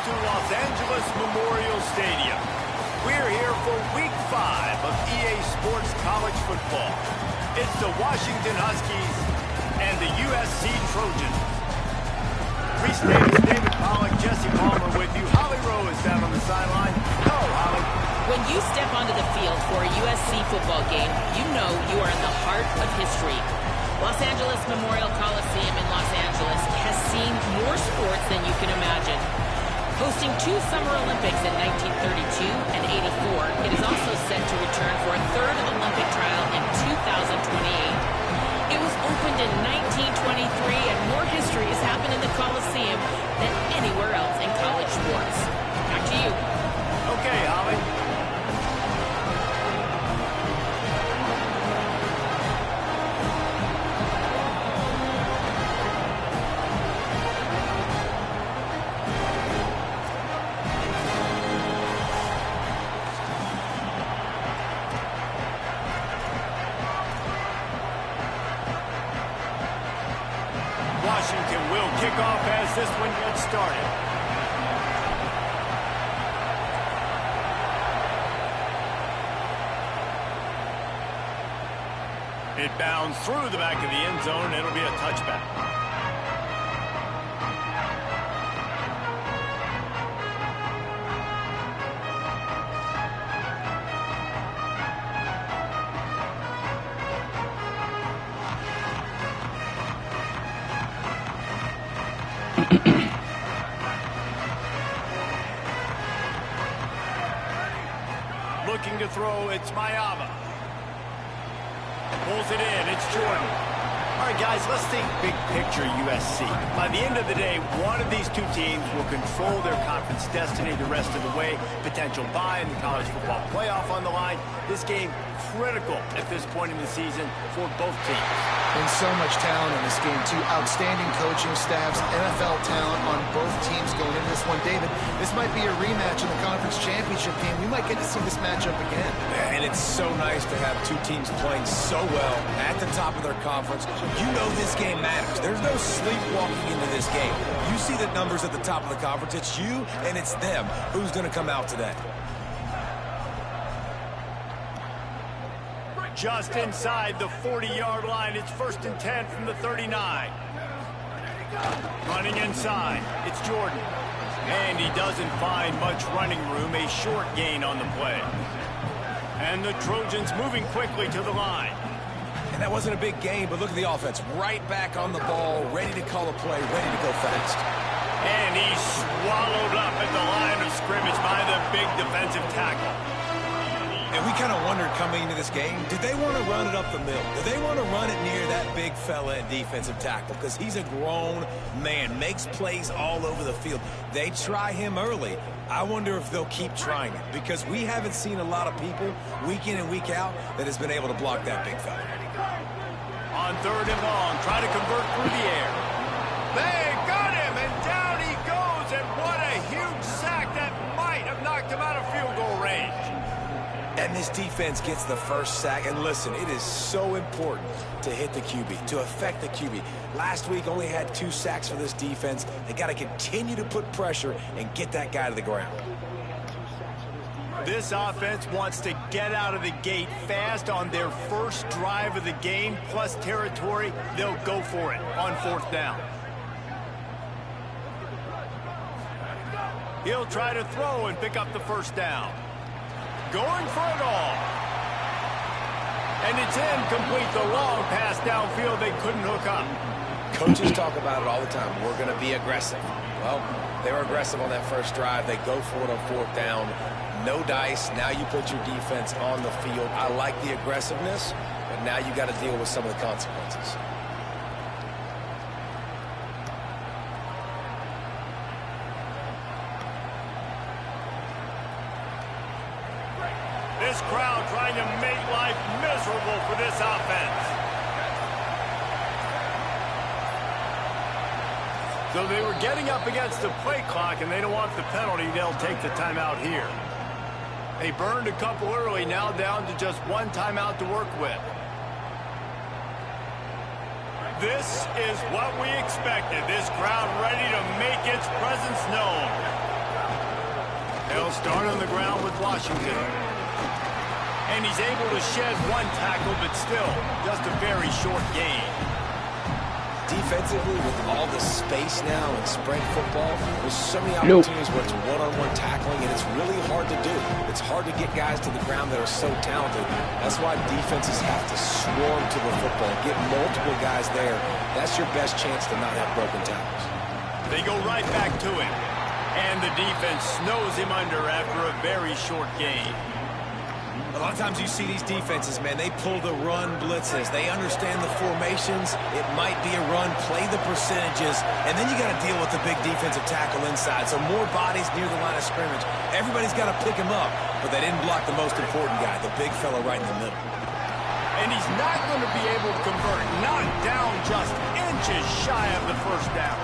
to Los Angeles Memorial Stadium. We're here for Week 5 of EA Sports College Football. It's the Washington Huskies and the USC Trojans. Reese Davis, David Pollack, Jesse Palmer with you. Holly Rowe is down on the sideline. Hello, Holly. When you step onto the field for a USC football game, you know you are in the heart of history. Los Angeles Memorial Coliseum in Los Angeles has seen more sports than you can imagine. Hosting 2 Summer Olympics in 1932 and 84, it is also set to return for a 3rd Olympic trial in 2028. It was opened in 1923, and more history has happened in the Coliseum than anywhere else in college sports. Back to you. Okay, Holly. Washington will kick off as this one gets started. It bounds through the back of the end zone. It'll be a touchback. Looking to throw, it's Mayava. Pulls it in, it's Jordan. All right, guys, let's think big picture USC. By the end of the day, one of these 2 teams will control their conference destiny the rest of the way. Potential bye in the college football playoff on the line. This game critical at this point in the season for both teams. And so much talent in this game, too. Outstanding coaching staffs, NFL talent on both teams going into this one. David, this might be a rematch in the conference championship game. We might get to see this matchup again. And it's so nice to have 2 teams playing so well at the top of their conference. You know this game matters. There's no sleepwalking into this game. You see the numbers at the top of the conference. It's you and it's them. Who's going to come out today? Just inside the 40-yard line. It's 1st and 10 from the 39. Running inside. It's Jordan. And he doesn't find much running room. A short gain on the play. And the Trojans moving quickly to the line. And that wasn't a big gain, but look at the offense. Right back on the ball, ready to call a play, ready to go fast. And he's swallowed up at the line of scrimmage by the big defensive tackle. And we kind of wondered coming into this game, did they want to run it up the middle? Did they want to run it near that big fella at defensive tackle? Because he's a grown man, makes plays all over the field. They try him early. I wonder if they'll keep trying it, because we haven't seen a lot of people week in and week out that has been able to block that big fella. On 3rd and long, try to convert through the air. They got him, and down he goes, and what a huge sack that might have knocked him out of field goal range. And this defense gets the first sack. And listen, it is so important to hit the QB, to affect the QB. Last week only had 2 sacks for this defense. They got to continue to put pressure and get that guy to the ground. This offense wants to get out of the gate fast on their first drive of the game, plus territory. They'll go for it on 4th down. He'll try to throw and pick up the 1st down. Going for it all. And it's incomplete. The long pass downfield, they couldn't hook up. Coaches talk about it all the time. We're going to be aggressive. Well, they were aggressive on that first drive. They go for it on 4th down. No dice. Now you put your defense on the field. I like the aggressiveness, but now you got to deal with some of the consequences. This crowd trying to make life miserable for this offense. So they were getting up against the play clock, and they don't want the penalty. They'll take the timeout here. They burned a couple early, now down to just 1 timeout to work with. This is what we expected. This crowd ready to make its presence known. They'll start on the ground with Washington. And he's able to shed one tackle, but still, just a very short gain. Defensively, with all the space now in spread football, there's so many opportunities where it's one-on-one tackling, and it's really hard to do. It's hard to get guys to the ground that are so talented. That's why defenses have to swarm to the football, get multiple guys there. That's your best chance to not have broken tackles. They go right back to him, and the defense snows him under after a very short gain. A lot of times you see these defenses, man, they pull the run blitzes. They understand the formations. It might be a run, play the percentages, and then you got to deal with the big defensive tackle inside. So more bodies near the line of scrimmage. Everybody's got to pick him up, but they didn't block the most important guy, the big fella right in the middle. And he's not going to be able to convert. Knocked down just inches shy of the first down.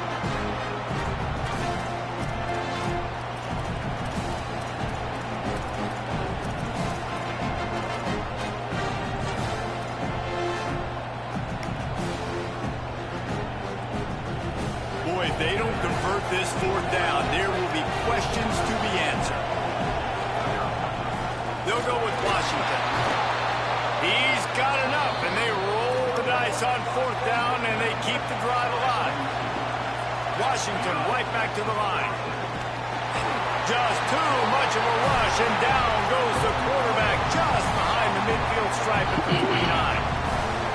If they don't convert this fourth down, there will be questions to be answered. They'll go with Washington. He's got enough, and they roll the dice on fourth down, and they keep the drive alive. Washington right back to the line. Just too much of a rush, and down goes the quarterback just behind the midfield stripe at the 49.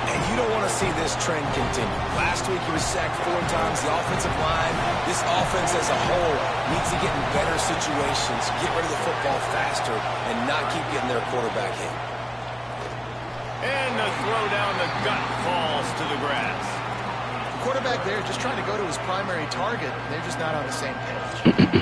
And you don't want to see this trend continue. Last week he was sacked 4 times. The offensive line, this offense as a whole, needs to get in better situations, get rid of the football faster, and not keep getting their quarterback hit. And the throw down the gut falls to the grass. The quarterback there just trying to go to his primary target. They're just not on the same page.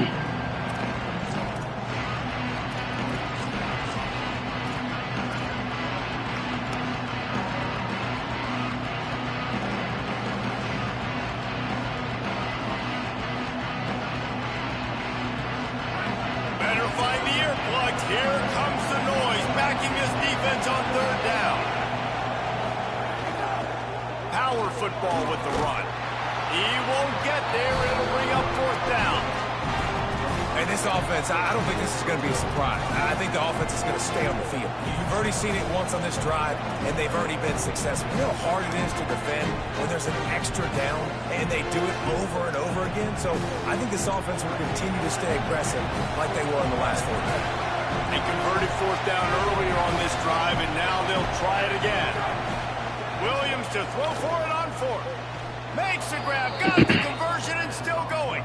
Here comes the noise, backing this defense on third down. Power football with the run. He won't get there, and it'll bring up fourth down. And this offense, I don't think this is going to be a surprise. I think the offense is going to stay on the field. You've already seen it once on this drive, and they've already been successful. You know how hard it is to defend when there's an extra down, and they do it over and over again? So I think this offense will continue to stay aggressive like they were in the last 4 games. They converted fourth down earlier on this drive, and now they'll try it again. Williams to throw for it on fourth. Makes the grab, got the conversion, and still going.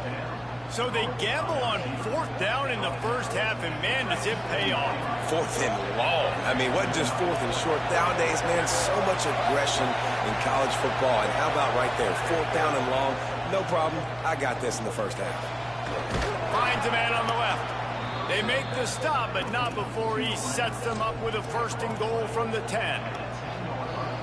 So they gamble on fourth down in the first half, and man, does it pay off. Fourth and long. I mean, what just fourth and short? Nowadays, man, so much aggression in college football. And how about right there? Fourth down and long, no problem. I got this in the first half. Finds a man on the left. They make the stop, but not before he sets them up with a first and goal from the 10.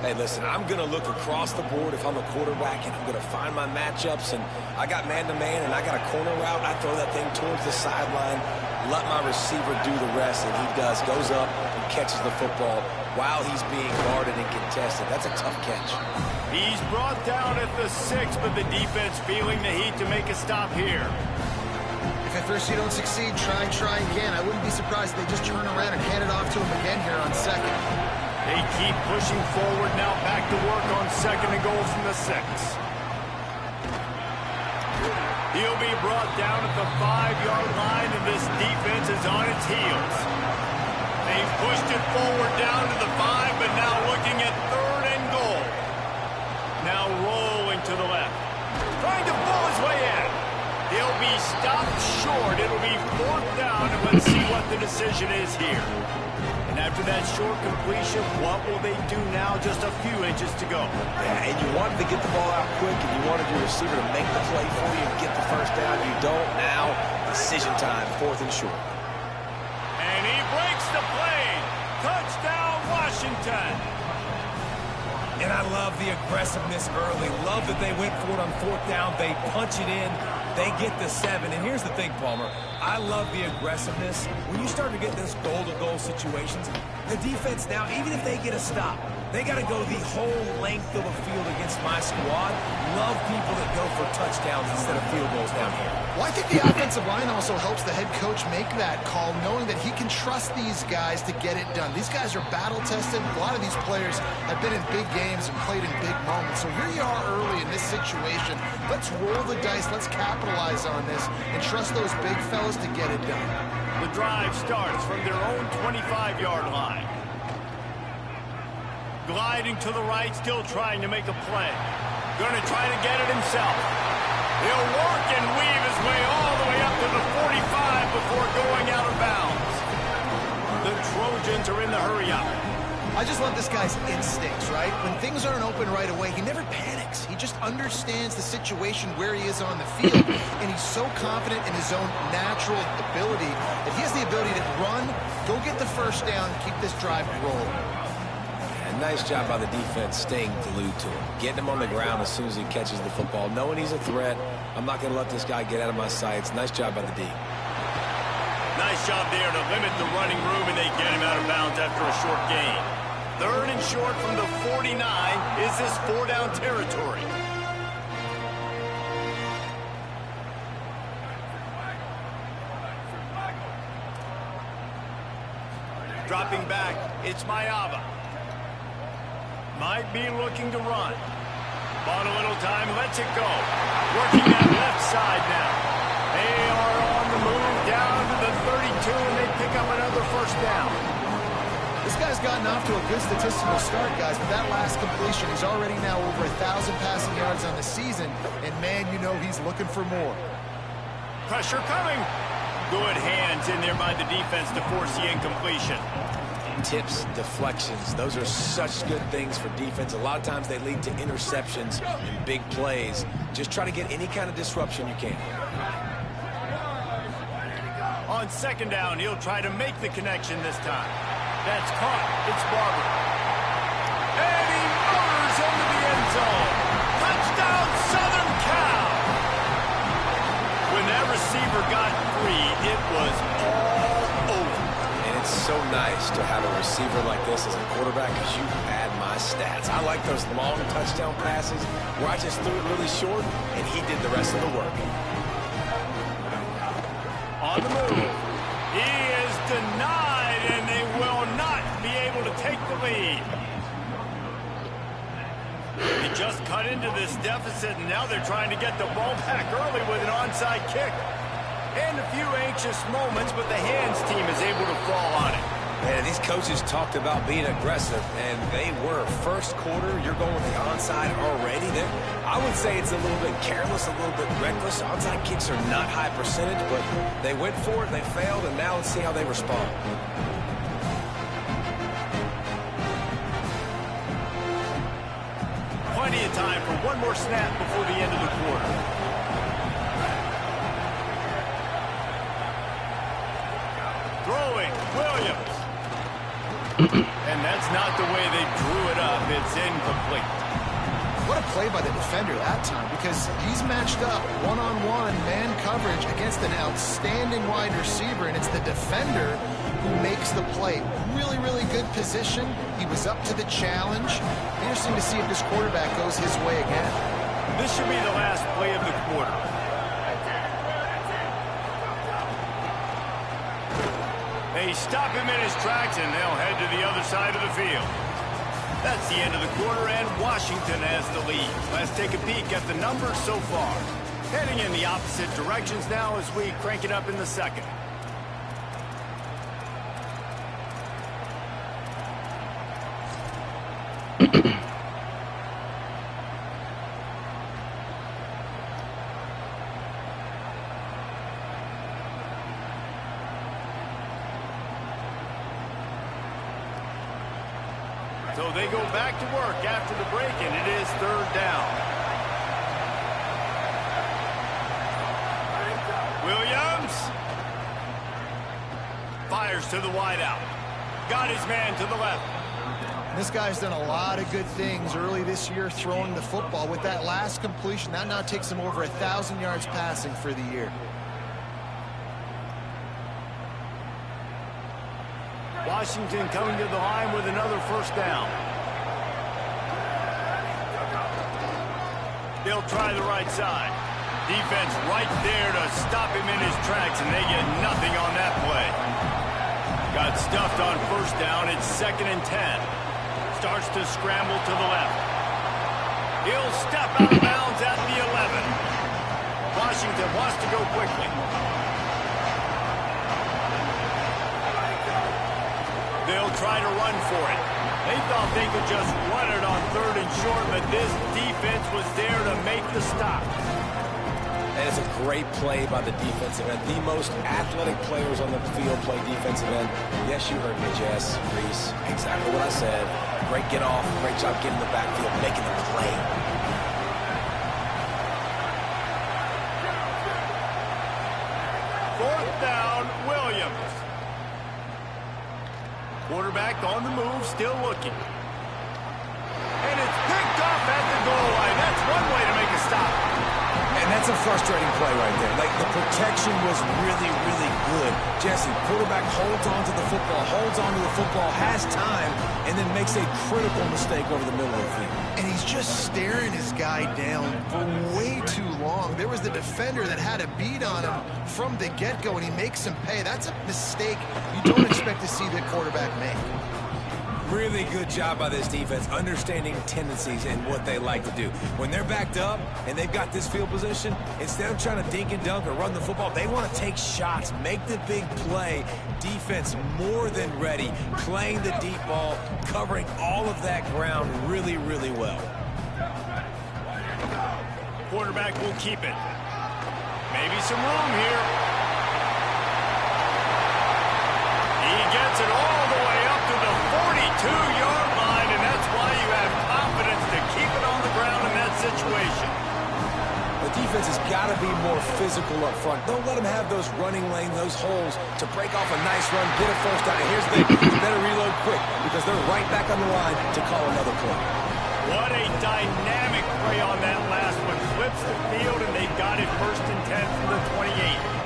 Hey, listen, I'm going to look across the board if I'm a quarterback, and I'm going to find my matchups. And I got man-to-man, and I got a corner route. I throw that thing towards the sideline, let my receiver do the rest, and he does. Goes up and catches the football while he's being guarded and contested. That's a tough catch. He's brought down at the 6, but the defense feeling the heat to make a stop here. If at first you don't succeed, try again. I wouldn't be surprised if they just turn around and hand it off to him again here on second. They keep pushing forward now, back to work on second and goal from the 6. He'll be brought down at the 5-yard line, and this defense is on its heels. They've pushed it forward down to the 5, but now looking at third and goal. Now rolling to the left. Trying to pull his way in. He'll be stopped short. It'll be fourth down, and let's see what the decision is here. And after that short completion, what will they do now? Just a few inches to go. Yeah, and you wanted to get the ball out quick, and you wanted your receiver to make the play for you and get the first down. You don't now. Decision time, fourth and short. And he breaks the play. Touchdown, Washington. And I love the aggressiveness early. Love that they went for it on fourth down. They punch it in. They get the 7. And here's the thing, Palmer. I love the aggressiveness. When you start to get those goal-to-goal situations, the defense now, even if they get a stop, they got to go the whole length of a field against my squad. Love people that go for touchdowns instead of field goals down here. I think the offensive line also helps the head coach make that call, knowing that he can trust these guys to get it done. These guys are battle-tested. A lot of these players have been in big games and played in big moments. So here you are early in this situation. Let's roll the dice. Let's capitalize on this and trust those big fellas to get it done. The drive starts from their own 25-yard line. Gliding to the right, still trying to make a play. Going to try to get it himself. He'll work and weave his way all the way up to the 45 before going out of bounds. The Trojans are in the hurry-up. I just love this guy's instincts, right? When things aren't open right away, he never panics. He just understands the situation where he is on the field, and he's so confident in his own natural ability that he has the ability to run, go get the first down, keep this drive rolling. Nice job by the defense staying glued to him. Getting him on the ground as soon as he catches the football. Knowing he's a threat. I'm not going to let this guy get out of my sights. Nice job by the D. Nice job there to limit the running room, and they get him out of bounds after a short gain. 3rd and short from the 49. Is this 4-down territory? Dropping back, it's Mayava. Might be looking to run. Bought a little time, lets it go. Working that left side now. They are on the move down to the 32, and they pick up another first down. This guy's gotten off to a good statistical start, guys, but that last completion, he's already now over 1,000 passing yards on the season, and man, you know he's looking for more. Pressure coming. Good hands in there by the defense to force the incompletion. Tips, deflections, those are such good things for defense. A lot of times they lead to interceptions and big plays. Just try to get any kind of disruption you can. On 2nd down, he'll try to make the connection this time. That's caught. It's Barber. And he motors into the end zone. Touchdown, Southern Cal. When that receiver got free, it was all over. It's so nice to have a receiver like this as a quarterback because you pad my stats. I like those long touchdown passes where I just threw it really short and he did the rest of the work. On the move. He is denied, and they will not be able to take the lead. They just cut into this deficit, and now they're trying to get the ball back early with an onside kick. And a few anxious moments, but the hands team is able to fall on it. Man, these coaches talked about being aggressive, and they were. First quarter, you're going with the onside already. I would say it's a little bit careless, a little bit reckless. Onside kicks are not high percentage, but they went for it, they failed, and now let's see how they respond. Plenty of time for one more snap before the end of the quarter. Throwing, Williams. And that's not the way they drew it up. It's incomplete. What a play by the defender that time, because he's matched up one-on-one man coverage against an outstanding wide receiver, and it's the defender who makes the play. Really, really good position. He was up to the challenge. Interesting to see if this quarterback goes his way again. This should be the last play of the quarter. They stop him in his tracks, and they'll head to the other side of the field. That's the end of the quarter, and Washington has the lead. Let's take a peek at the numbers so far. Heading in the opposite directions now as we crank it up in the second. So they go back to work after the break, and it is 3rd down. Williams fires to the wideout. Got his man to the left. This guy's done a lot of good things early this year throwing the football. With that last completion, that now takes him over 1,000 yards passing for the year. Washington coming to the line with another first down. They'll try the right side. Defense right there to stop him in his tracks, and they get nothing on that play. Got stuffed on first down. It's 2nd and 10. Starts to scramble to the left. He'll step out of bounds at the 11. Washington wants to go quickly. They'll try to run for it. They thought they could just run it on 3rd and short, but this defense was there to make the stop. And it's a great play by the defensive end. The most athletic players on the field play defensive end. Yes, you heard me, Jess, Reese. Exactly what I said. Great get off. Great job getting the backfield, making the play. Fourth down, Williams. Quarterback on the move, still looking. And it's picked off at the goal line. That's one way to make a stop. And that's a frustrating play right there. Like, the protection was really, really good. Jesse, quarterback holds on to the football, has time, and then makes a critical mistake over the middle of the field. And he's just staring his guy down for way too long. There was the defender that had a beat on him from the get-go, and he makes him pay. That's a mistake you don't expect to see the quarterback make. Really good job by this defense, understanding tendencies and what they like to do. When they're backed up and they've got this field position, instead of trying to dink and dunk or run the football, they want to take shots, make the big play. Defense more than ready, playing the deep ball, covering all of that ground really, really well. Quarterback will keep it. Maybe some room here. He gets it all the way up to the 42-yard line, and that's why you have confidence to keep it on the ground in that situation. The defense has got to be more physical up front. Don't let them have those running lanes, those holes to break off a nice run, get a first down. And here's the thing, you better reload quick because they're right back on the line to call another play. What a dynamic play on that last one. Flips the field, and they got it 1st and 10 from the 28.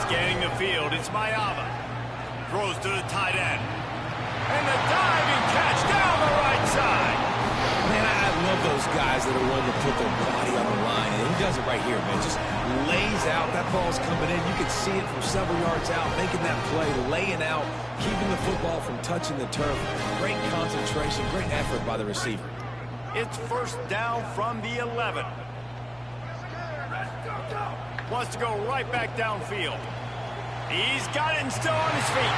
Scanning the field, it's Mayava. Throws to the tight end. And the diving catch down the right side. Man, I love those guys that are willing to put their body on the line. And he does it right here, man. Just lays out. That ball's coming in. You can see it from several yards out, making that play, laying out, keeping the football from touching the turf. Great concentration, great effort by the receiver. It's 1st down from the 11. Wants to go right back downfield. He's got it and still on his feet.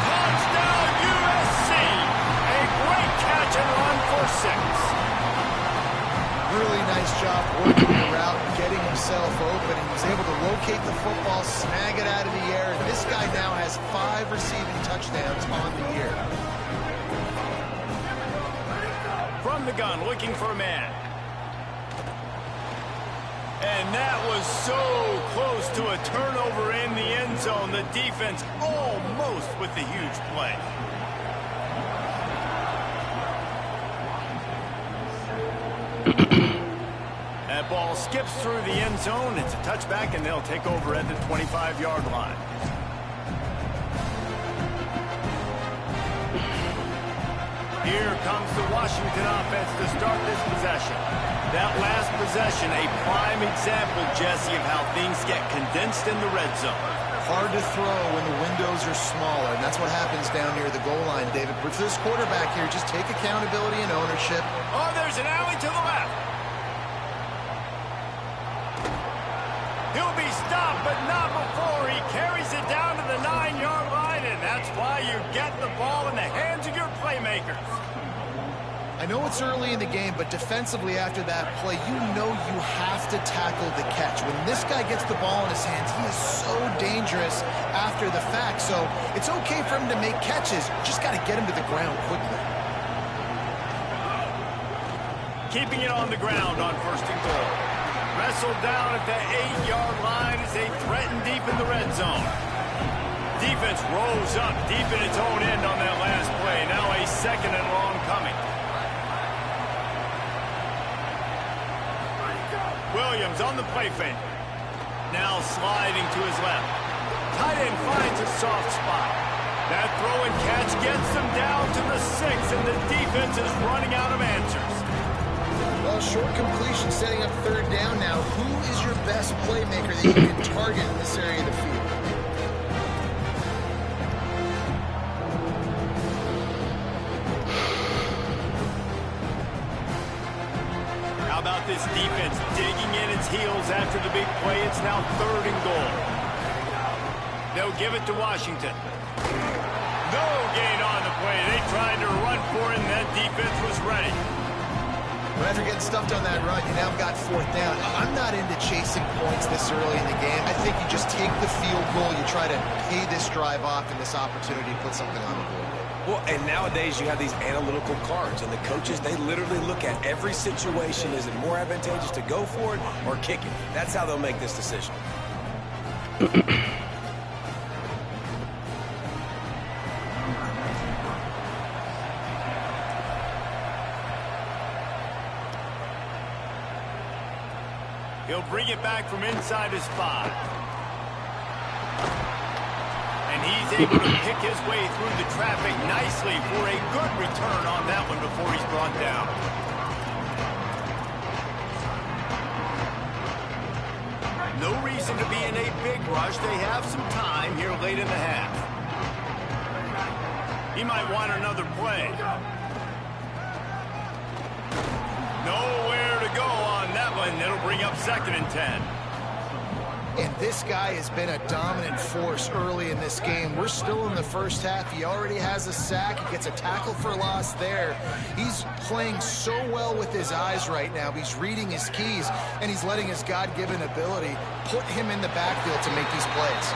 Touchdown, USC! A great catch and run for 6. Really nice job working the route and getting himself open. And he was able to locate the football, snag it out of the air. And this guy now has 5 receiving touchdowns on the year. From the gun, looking for a man. And that was so close to a turnover in the end zone. The defense almost with the huge play. That ball skips through the end zone. It's a touchback, and they'll take over at the 25-yard line. Here comes the Washington offense to start this possession. That last possession, a prime example, Jesse, of how things get condensed in the red zone. Hard to throw when the windows are smaller, and that's what happens down near the goal line, David. But for this quarterback here, just take accountability and ownership. Oh, there's an alley to the left. He'll be stopped, but not before he carries it down to the 9-yard line, and that's why you get the ball in the hands of your playmakers. I know it's early in the game, but defensively after that play, you know you have to tackle the catch. When this guy gets the ball in his hands, he is so dangerous after the fact. So it's okay for him to make catches. Just got to get him to the ground quickly. Keeping it on the ground on 1st and goal. Wrestled down at the 8-yard line as they threaten deep in the red zone. Defense rose up deep in its own end on that last play. Now a 2nd and long coming. Williams on the play fake. Now sliding to his left. Tight end finds a soft spot. That throw and catch gets them down to the 6, and the defense is running out of answers. Well, Well, short completion setting up third down now. Who is your best playmaker that you can target in this area of the field? How about this defense digging in its heels after the big play? It's now 3rd and goal. They'll give it to Washington. No gain on the play. They tried to run for it, and that defense was ready. But after getting stuffed on that run, you now got 4th down. I'm not into chasing points this early in the game. I think you just take the field goal. You try to pay this drive off and this opportunity to put something on the board. Well, and nowadays you have these analytical cards, and the coaches, they literally look at every situation. Is it more advantageous to go for it or kick it? That's how they'll make this decision. He'll bring it back from inside his 5. And he's able to pick his way through the traffic nicely for a good return on that one before he's brought down. No reason to be in a big rush. They have some time here late in the half. He might want another play. Nowhere to go on that one. It'll bring up 2nd and 10. And this guy has been a dominant force early in this game. We're still in the first half. He already has a sack. He gets a tackle for loss there. He's playing so well with his eyes right now. He's reading his keys, and he's letting his God-given ability put him in the backfield to make these plays.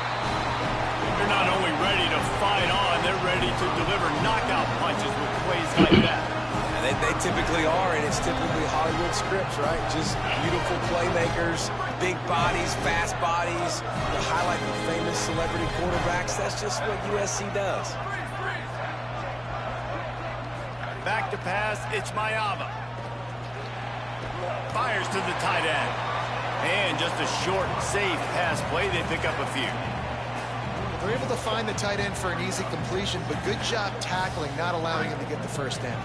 They're not only ready to fight on, they're ready to deliver knockout punches with plays like that. They typically are, and it's typically Hollywood scripts, right? Just beautiful playmakers, big bodies, fast bodies. To highlight the famous celebrity quarterbacks, that's just what USC does. Back to pass, it's Mayava. Fires to the tight end. And just a short, safe pass play. They pick up a few. They're able to find the tight end for an easy completion, but good job tackling, not allowing him to get the first down.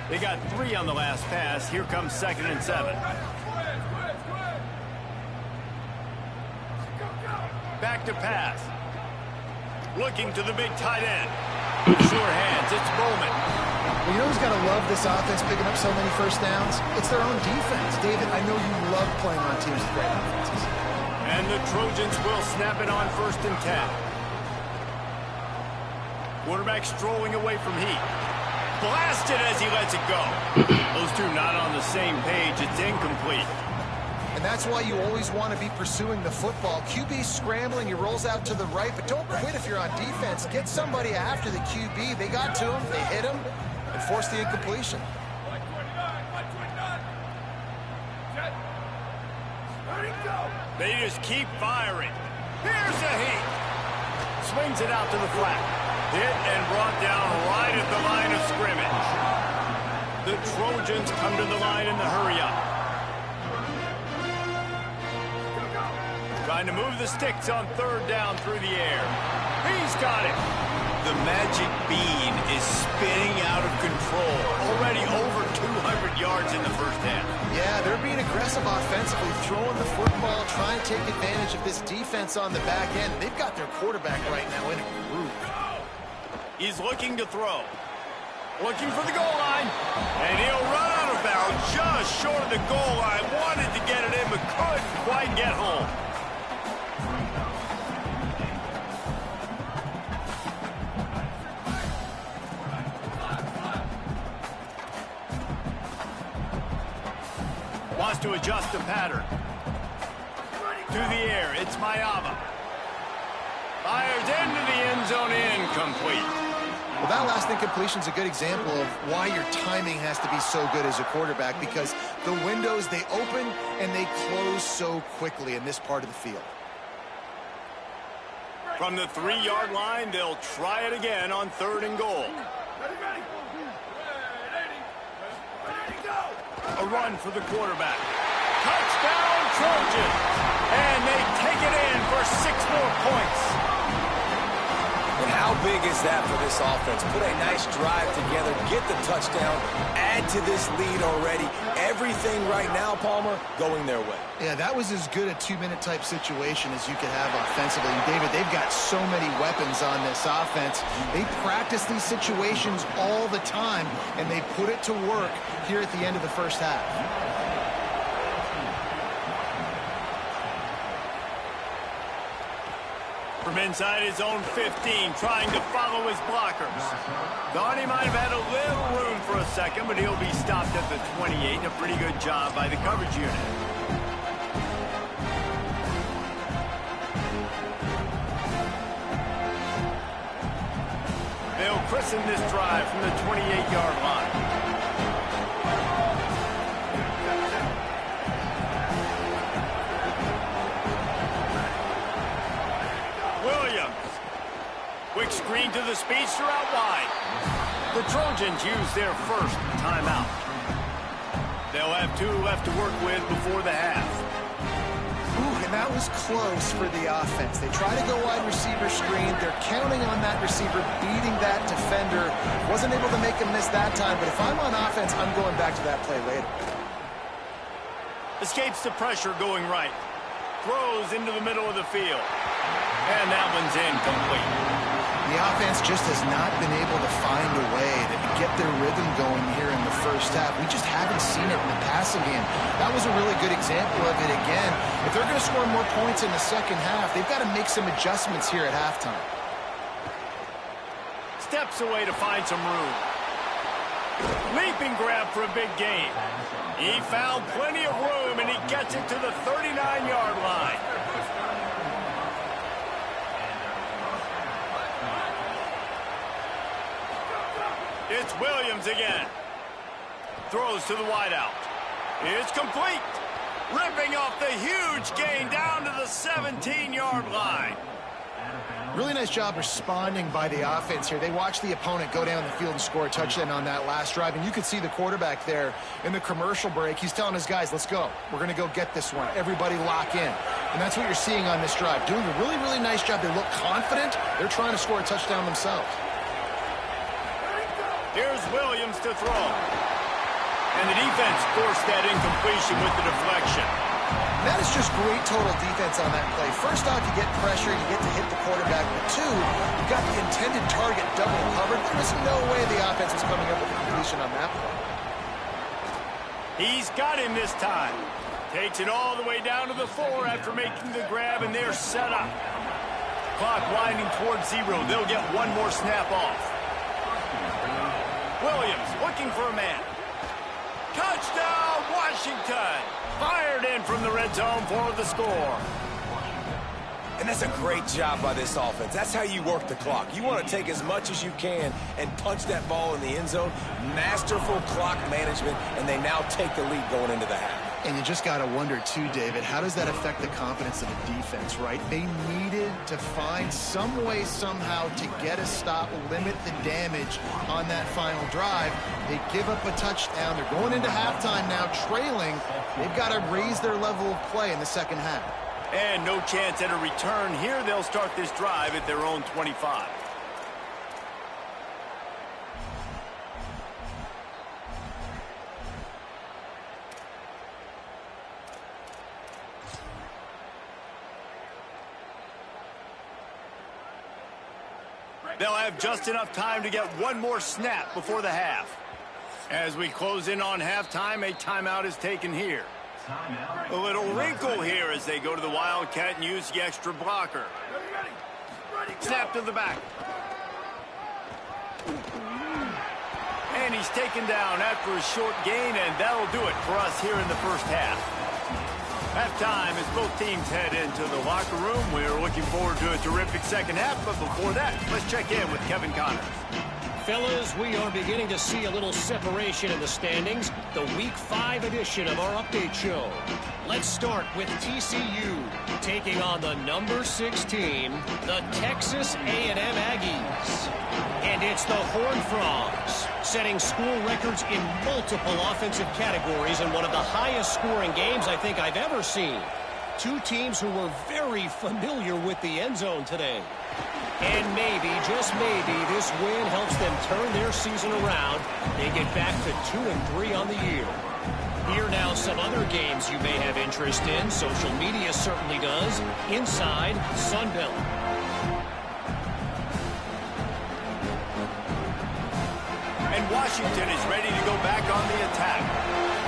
They got 3 on the last pass. Here comes 2nd and 7. Back to pass. Looking to the big tight end. Sure hands. It's Bowman. Well, you know who's got to love this offense picking up so many first downs? It's their own defense. David, I know you love playing on teams with great offenses. And the Trojans will snap it on 1st and 10. Quarterback strolling away from Heat. Blasted as he lets it go. Those two not on the same page. It's incomplete. And that's why you always want to be pursuing the football. QB's scrambling. He rolls out to the right. But don't quit if you're on defense. Get somebody after the QB. They got to him. They hit him and forced the incompletion. They just keep firing. Here's a Heat. Swings it out to the flat. Hit and brought down right at the line of scrimmage. The Trojans come to the line in the hurry-up. Trying to move the sticks on 3rd down through the air. He's got it. The magic bean is spinning out of control. Already over 200 yards in the first half. Yeah, they're being aggressive offensively, throwing the football, trying to take advantage of this defense on the back end. They've got their quarterback right now in a groove. He's looking to throw. Looking for the goal line. And he'll run out of bounds just short of the goal line. Wanted to get it in, but couldn't quite get home. Wants to adjust the pattern. To the air, it's Mayava. Fires into the end zone, incomplete. Well, that last incompletion is a good example of why your timing has to be so good as a quarterback, because the windows, they open and they close so quickly in this part of the field. From the 3-yard line, they'll try it again on 3rd and goal. A run for the quarterback. Touchdown, Trojans! And they take it in for 6 more points. And how big is is that for this offense? Put a nice drive together, get the touchdown, add to this lead already. Everything right now, Palmer, going their way. Yeah, that was as good a two-minute type situation as you could have offensively. And David, they've got so many weapons on this offense. They practice these situations all the time, and they put it to work here at the end of the first half. From inside his own 15, trying to follow his blockers. Thought he might have had a little room for a second, but he'll be stopped at the 28. A pretty good job by the coverage unit. They'll christen this drive from the 28-yard line. Quick screen to the speedster out wide. The Trojans use their first timeout. They'll have 2 left to work with before the half. Ooh, and that was close for the offense. They try to go wide receiver screen. They're counting on that receiver beating that defender. Wasn't able to make him miss that time, but if I'm on offense, I'm going back to that play later. Escapes the pressure going right. Throws into the middle of the field. And that one's incomplete. The offense just has not been able to find a way to get their rhythm going here in the first half. We just haven't seen it in the passing game. That was a really good example of it again. If they're going to score more points in the second half, they've got to make some adjustments here at halftime. Steps away to find some room. Leaping grab for a big gain. He found plenty of room, and he gets it to the 39-yard line. It's Williams again. Throws to the wideout. It's complete. Ripping off the huge gain down to the 17-yard line. Really nice job responding by the offense here. They watched the opponent go down the field and score a touchdown on that last drive. And you could see the quarterback there in the commercial break. He's telling his guys, let's go. We're going to go get this one. Everybody lock in. And that's what you're seeing on this drive. Doing a really, really nice job. They look confident. They're trying to score a touchdown themselves. Here's Williams to throw. And the defense forced that incompletion with the deflection. That is just great total defense on that play. First off, you get pressure, you get to hit the quarterback. But 2, you got the intended target double covered. There was no way the offense was coming up with a completion on that play. He's got him this time. Takes it all the way down to the 4 after making the grab, and they're set up. Clock winding towards 0. They'll get one more snap off. Williams looking for a man. Touchdown, Washington! Fired in from the red zone for the score. And that's a great job by this offense. That's how you work the clock. You want to take as much as you can and punch that ball in the end zone. Masterful clock management, and they now take the lead going into the half. And you just got to wonder, too, David, how does that affect the confidence of the defense, right? They needed to find some way, somehow, to get a stop, limit the damage on that final drive. They give up a touchdown. They're going into halftime now, trailing. They've got to raise their level of play in the second half. And no chance at a return here. They'll start this drive at their own 25. They'll have just enough time to get one more snap before the half. As we close in on halftime, a timeout is taken here. A little wrinkle here as they go to the Wildcat and use the extra blocker. Snap to the back. And he's taken down after a short gain, and that'll do it for us here in the first half. Halftime as both teams head into the locker room. We're looking forward to a terrific second half, but before that, let's check in with Kevin Connors. Fellas, we are beginning to see a little separation in the standings. The Week 5 edition of our update show. Let's start with TCU taking on the number 6 team, the Texas A&M Aggies. And it's the Horned Frogs, setting school records in multiple offensive categories in one of the highest scoring games I think I've ever seen. Two teams who were very familiar with the end zone today. And maybe, just maybe, this win helps them turn their season around and get back to 2-3 on the year. Here now some other games you may have interest in. Social media certainly does. Inside Sunbelt. And Washington is ready to go back on the attack.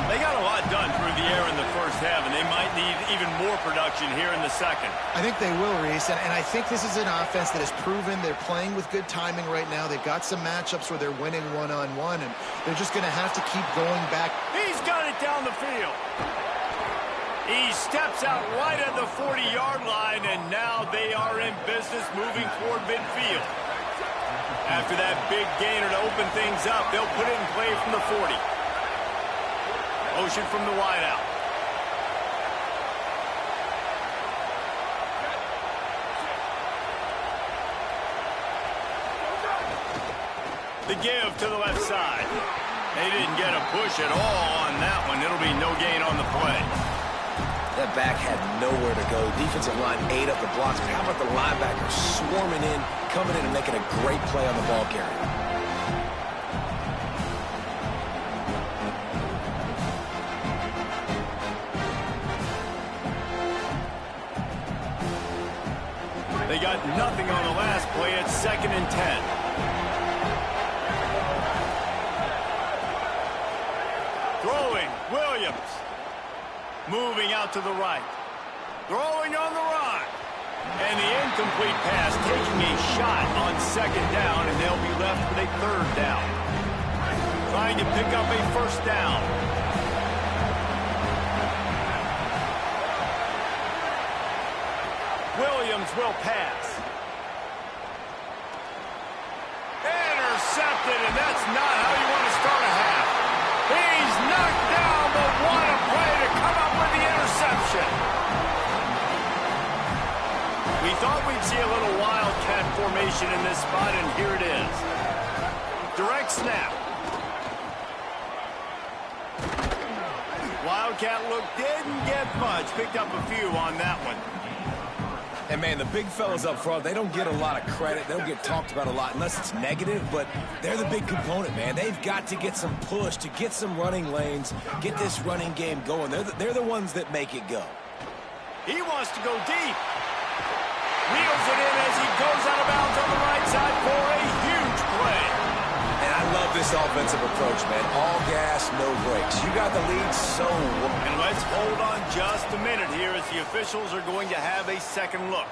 They got a lot done through the air in the first half, and they might need even more production here in the second. I think they will, Reese, and I think this is an offense that has proven they're playing with good timing right now. They've got some matchups where they're winning one-on-one, and they're just going to have to keep going back. He's got it down the field. He steps out right at the 40-yard line, and now they are in business moving toward midfield. After that big gainer to open things up, they'll put it in play from the 40. Motion from the wideout. The give to the left side. They didn't get a push at all on that one. It'll be no gain on the play. That back had nowhere to go. Defensive line ate up the blocks. How about the linebackers swarming in, coming in and making a great play on the ball carrier? They got nothing on the last play. It's 2nd and 10. Throwing, Williams. Moving out to the right. Throwing on the run. And the incomplete pass taking a shot on 2nd down, and they'll be left with a 3rd down. Trying to pick up a 1st down. Williams will pass. Intercepted, and that's not how you want to start a half. He's knocked down, but what a play to come up with the interception. We thought we'd see a little wildcat formation in this spot, and here it is. Direct snap. Wildcat look didn't get much. Picked up a few on that one. And, man, the big fellas up front, they don't get a lot of credit. They don't get talked about a lot unless it's negative, but they're the big component, man. They've got to get some push, to get some running lanes, get this running game going. They're the ones that make it go. He wants to go deep. Wheels it in as he goes out of bounds on the right side for a huge play. And I love this offensive approach, man. All gas, no brakes. You got the lead, so what? And let's hold on just a minute here as the officials are going to have a second look.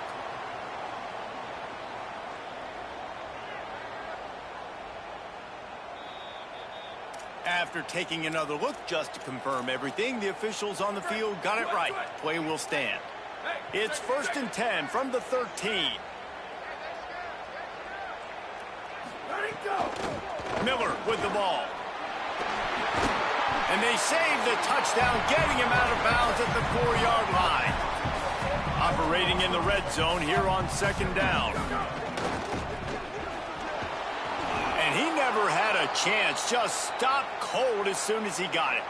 After taking another look just to confirm everything, the officials on the field got it right. Play will stand. It's 1st and 10 from the 13. Miller with the ball. And they save the touchdown, getting him out of bounds at the 4-yard line. Operating in the red zone here on 2nd down. And he never had a chance, just stopped cold as soon as he got it.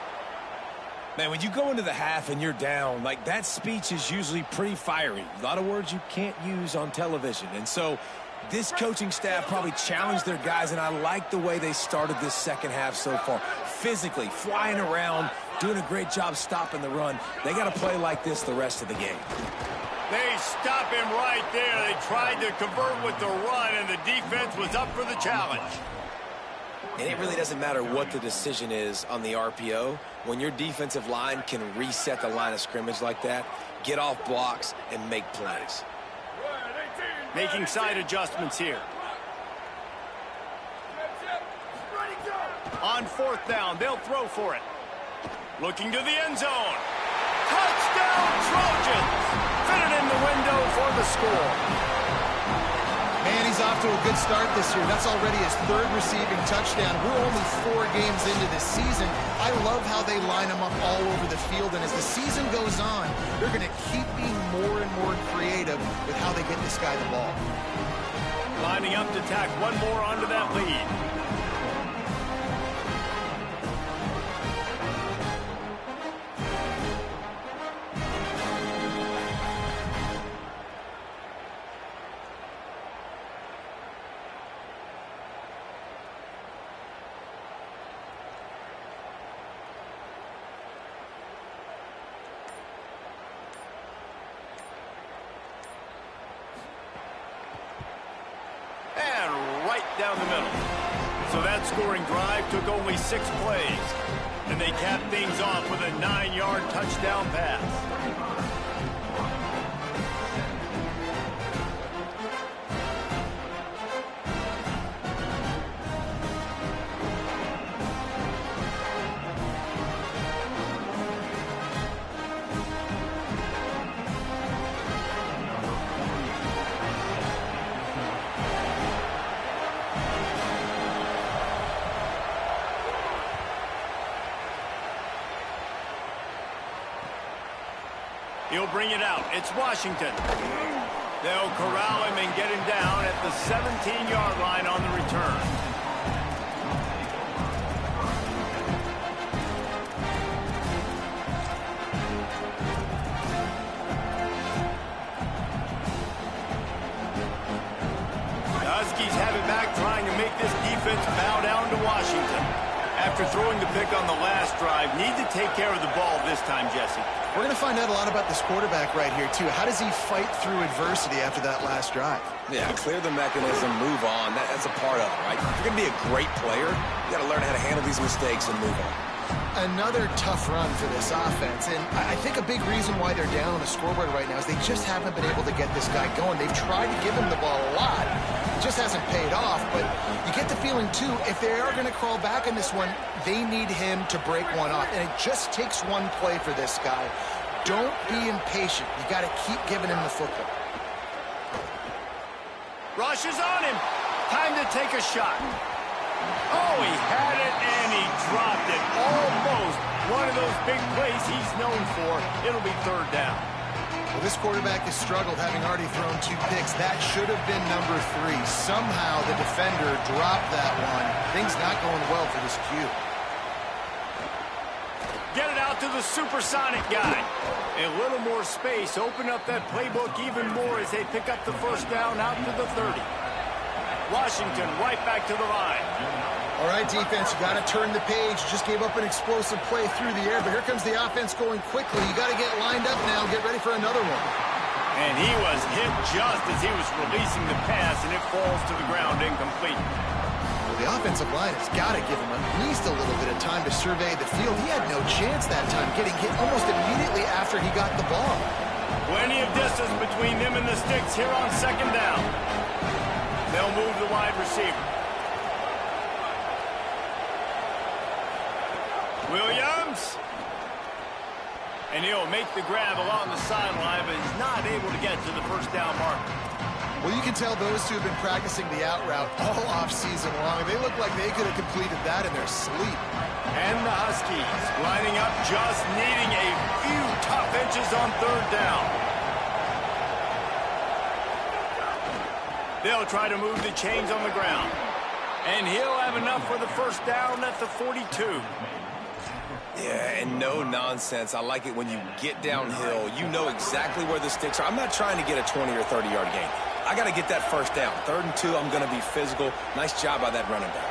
Man, when you go into the half and you're down, like, that speech is usually pretty fiery. A lot of words you can't use on television. And so this coaching staff probably challenged their guys, and I like the way they started this second half so far. Physically, flying around, doing a great job stopping the run. They got to play like this the rest of the game. They stop him right there. They tried to convert with the run, and the defense was up for the challenge. And it really doesn't matter what the decision is on the RPO. When your defensive line can reset the line of scrimmage like that, get off blocks, and make plays. Making side adjustments here. On 4th down, they'll throw for it. Looking to the end zone. Touchdown, Trojans! Fitted in the window for the score. Man, he's off to a good start this year. That's already his 3rd receiving touchdown. We're only 4 games into this season. I love how they line him up all over the field, and as the season goes on, they're going to keep being more and more creative with how they get this guy the ball. Lining up to tack one more onto that lead. down the middle. So that scoring drive took only 6 plays. And they capped things off with a 9-yard touchdown pass. He'll bring it out. It's Washington. They'll corral him and get him down at the 17-yard line on the return. The Huskies have it back, trying to make this defense bow down to Washington. After throwing the pick on the last drive, need to take care of the ball this time, Jesse. We're going to find out a lot about this quarterback right here, too. How does he fight through adversity after that last drive? Yeah, clear the mechanism, move on. That's a part of it, right? If you're going to be a great player, you got to learn how to handle these mistakes and move on. Another tough run for this offense, and I think a big reason why they're down on the scoreboard right now is they just haven't been able to get this guy going. They've tried to give him the ball a lot. It just hasn't paid off, but you get the feeling, too, if they are going to crawl back in this one, they need him to break one off, and it just takes one play for this guy. Don't be impatient. You got to keep giving him the football. Rush is on him. Time to take a shot. Oh, he had it, and he dropped it. Almost one of those big plays he's known for. It'll be third down. Well, this quarterback has struggled, having already thrown 2 picks. That should have been number 3. Somehow the defender dropped that one. Things not going well for this Q. Get it out to the supersonic guy. A little more space. Open up that playbook even more as they pick up the first down out to the 30. Washington right back to the line. All right, defense, you got to turn the page. You just gave up an explosive play through the air, but here comes the offense going quickly. You got to get lined up now. Get ready for another one. And he was hit just as he was releasing the pass, and it falls to the ground incomplete. Well, the offensive line has got to give him at least a little bit of time to survey the field. He had no chance that time, getting hit almost immediately after he got the ball. Plenty of distance between them and the sticks here on second down. They'll move the wide receiver. Williams. And he'll make the grab along the sideline, but he's not able to get to the first down marker. Well, you can tell those two have been practicing the out route all offseason long. They look like they could have completed that in their sleep. And the Huskies lining up, just needing a few tough inches on third down. They'll try to move the chains on the ground. And he'll have enough for the first down at the 42. Yeah, and no nonsense. I like it when you get downhill. You know exactly where the sticks are. I'm not trying to get a 20 or 30-yard gain. I got to get that first down. 3rd and 2, I'm going to be physical. Nice job by that running back.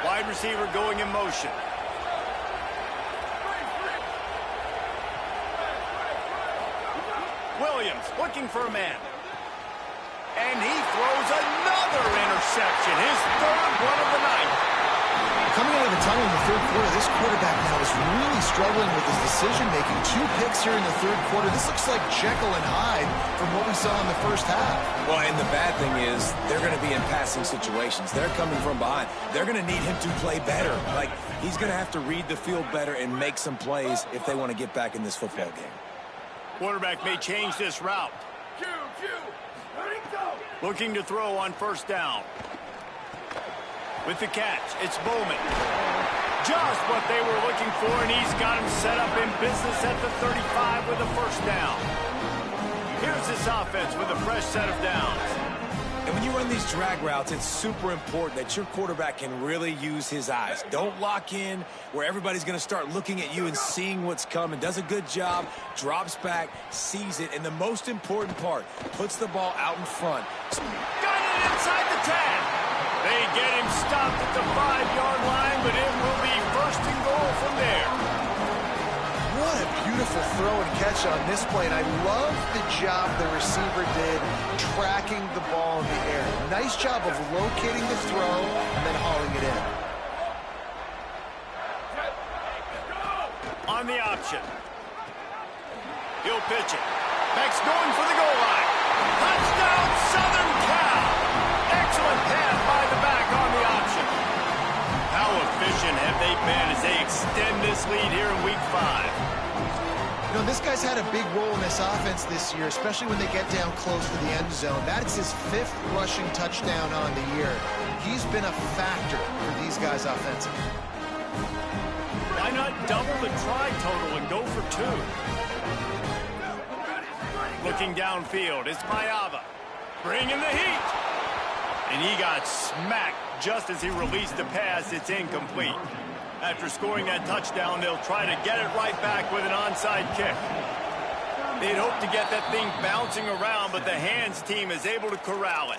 Wide receiver going in motion. Williams looking for a man. And he throws another interception. His 3rd one of the night. Coming out of the tunnel in the 3rd quarter, this quarterback now is really struggling with his decision-making. 2 picks here in the 3rd quarter. This looks like Jekyll and Hyde from what we saw in the first half. Well, and the bad thing is they're going to be in passing situations. They're coming from behind. They're going to need him to play better. Like, he's going to have to read the field better and make some plays if they want to get back in this football game. Quarterback may change this route. Looking to throw on first down. With the catch, it's Bowman. Just what they were looking for, and he's got him set up in business at the 35 with a first down. Here's this offense with a fresh set of downs. And when you run these drag routes, it's super important that your quarterback can really use his eyes. Don't lock in where everybody's going to start looking at you and seeing what's coming. Does a good job, drops back, sees it, and the most important part, puts the ball out in front. Got it inside the 10. They get him stopped at the 5-yard line, but it will be 1st and goal from there. What a beautiful throw and catch on this play, and I love the job the receiver did tracking the ball in the air. Nice job of locating the throw and then hauling it in. On the option. He'll pitch it. Beck's going for the goal line. Touchdown, Southern Cal. Excellent pass by the back on the option. How efficient have they been as they extend this lead here in Week 5? You know, this guy's had a big role in this offense this year, especially when they get down close to the end zone. That's his 5th rushing touchdown on the year. He's been a factor for these guys offensively. Why not double the try total and go for 2? Looking downfield, it's Maiava. Bringing the heat. And he got smacked just as he released the pass. It's incomplete. After scoring that touchdown, they'll try to get it right back with an onside kick. They'd hope to get that thing bouncing around, but the hands team is able to corral it.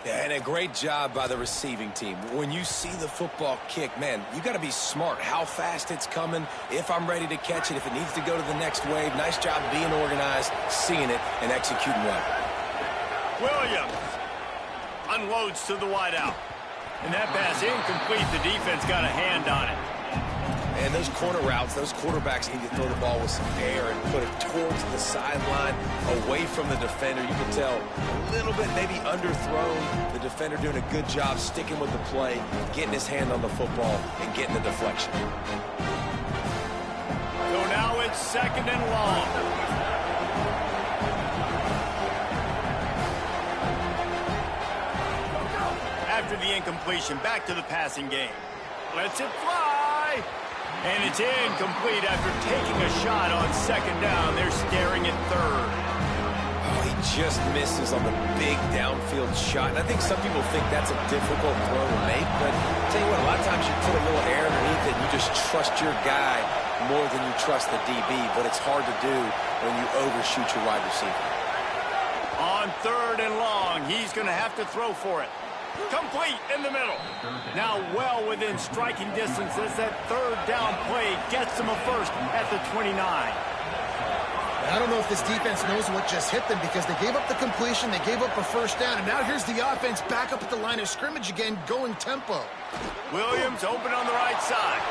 Yeah, and a great job by the receiving team. When you see the football kick, man, you got to be smart how fast it's coming, if I'm ready to catch it, if it needs to go to the next wave. Nice job being organized, seeing it, and executing well. Williams unloads to the wideout. And that pass incomplete. The defense got a hand on it. And those corner routes, those quarterbacks need to throw the ball with some air and put it towards the sideline, away from the defender. You can tell a little bit maybe underthrown. The defender doing a good job sticking with the play, getting his hand on the football, and getting the deflection. So now it's 2nd and long. After the incompletion, back to the passing game. Lets it fly. And it's incomplete after taking a shot on 2nd down. They're staring at 3rd. Oh, he just misses on the big downfield shot. And I think some people think that's a difficult throw to make. But I'll tell you what, a lot of times you put a little air underneath it and you just trust your guy more than you trust the DB. But it's hard to do when you overshoot your wide receiver. On 3rd and long, he's going to have to throw for it. Complete in the middle. Now well within striking distance as that 3rd down play gets them a first at the 29. I don't know if this defense knows what just hit them because they gave up the completion, they gave up a 1st down, and now here's the offense back up at the line of scrimmage again, going tempo. Williams open on the right side.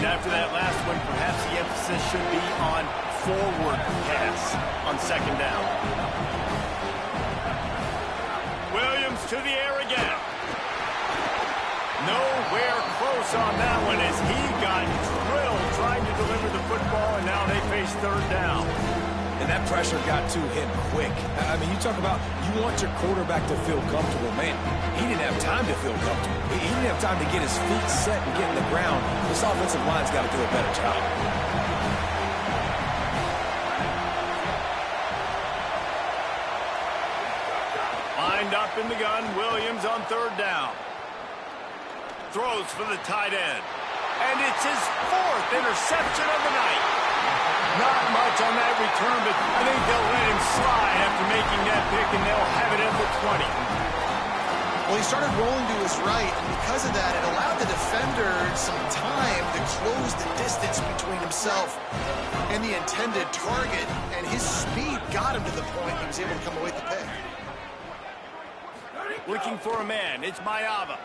After that last one, perhaps the emphasis should be on forward pass on 2nd down. Williams to the air again. Nowhere close on that one as he got drilled trying to deliver the football, and now they face 3rd down. And that pressure got to him quick. I mean, you talk about you want your quarterback to feel comfortable. Man, he didn't have time to feel comfortable. He didn't have time to get his feet set and get in the ground. This offensive line's got to do a better job. Lined up in the gun, Williams on 3rd down. Throws for the tight end. And it's his 4th interception of the night. Not much on that return, but I think they'll let him slide after making that pick, and they'll have it at the 20. Well, he started rolling to his right, and because of that, it allowed the defender some time to close the distance between himself and the intended target, and his speed got him to the point he was able to come away with the pick. Looking for a man, it's Maiava.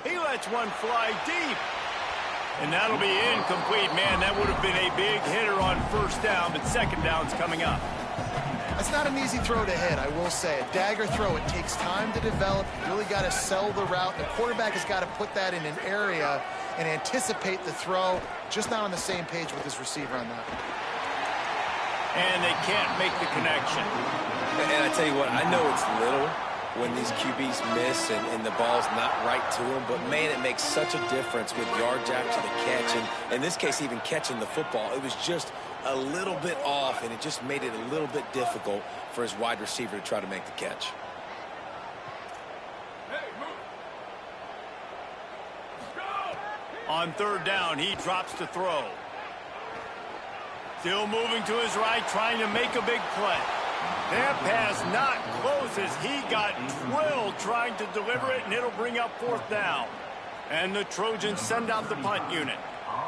He lets one fly deep. And that'll be incomplete. Man, that would have been a big hitter on 1st down, but 2nd down's coming up. That's not an easy throw to hit, I will say. A dagger throw, it takes time to develop. You really got to sell the route. The quarterback has got to put that in an area and anticipate the throw. Just not on the same page with his receiver on that. And they can't make the connection. And I tell you what, I know it's little when these QBs miss and the ball's not right to them, but man, it makes such a difference with yards after the catch, and in this case, even catching the football. It was just a little bit off, and it just made it a little bit difficult for his wide receiver to try to make the catch. On 3rd down, he drops to throw. Still moving to his right, trying to make a big play. That pass not close as he got drilled trying to deliver it, and it'll bring up 4th down. And the Trojans send out the punt unit.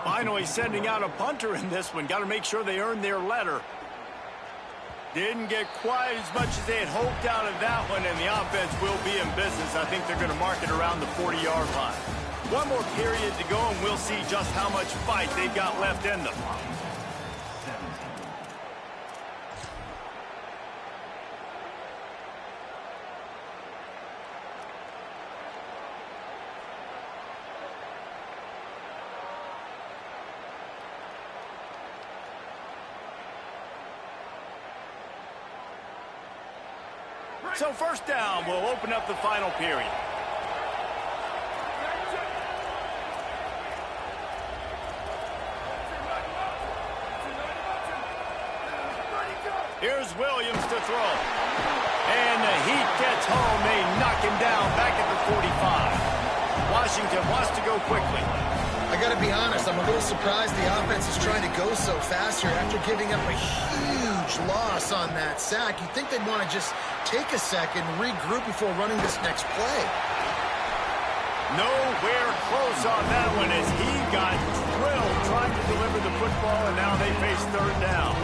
Finally sending out a punter in this one. Got to make sure they earn their letter. Didn't get quite as much as they had hoped out of that one, and the offense will be in business. I think they're going to mark it around the 40-yard line. One more period to go, and we'll see just how much fight they've got left in them. So 1st down will open up the final period. Here's Williams to throw. And the heat gets home. They knock him down back at the 45. Washington wants to go quickly. I got to be honest, I'm a little surprised the offense is trying to go so fast here after giving up a huge loss on that sack. You'd think they'd want to just take a second, regroup before running this next play. Nowhere close on that one as he got drilled trying to deliver the football, and now they face 3rd down.